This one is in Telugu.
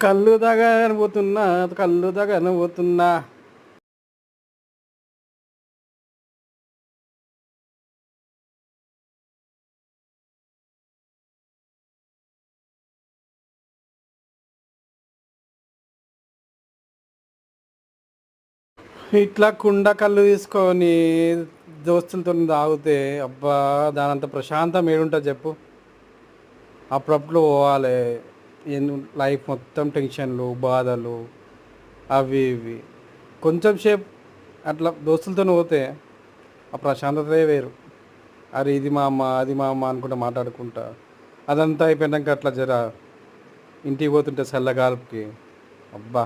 కళ్ళు తాగనబోతున్నా, కళ్ళు తాగనబోతున్నా. ఇట్లా కుండ కళ్ళు తీసుకొని దోస్తులతో తాగితే అబ్బా, దానంత ప్రశాంతం ఏడుంటుంది చెప్పు. అప్పుడప్పుడు పోవాలి. లైఫ్ మొత్తం టెన్షన్లు, బాధలు, అవి ఇవి. కొంచెం సేపు అట్లా దోస్తులతో పోతే ఆ ప్రశాంతతే వేరు. అరే ఇది మా అమ్మ, అది మా అమ్మ అనుకుంటా మాట్లాడుకుంటా, అదంతా అయిపోయాక అట్లా జర ఇంటికి పోతుంటే చల్లగాలికి అబ్బా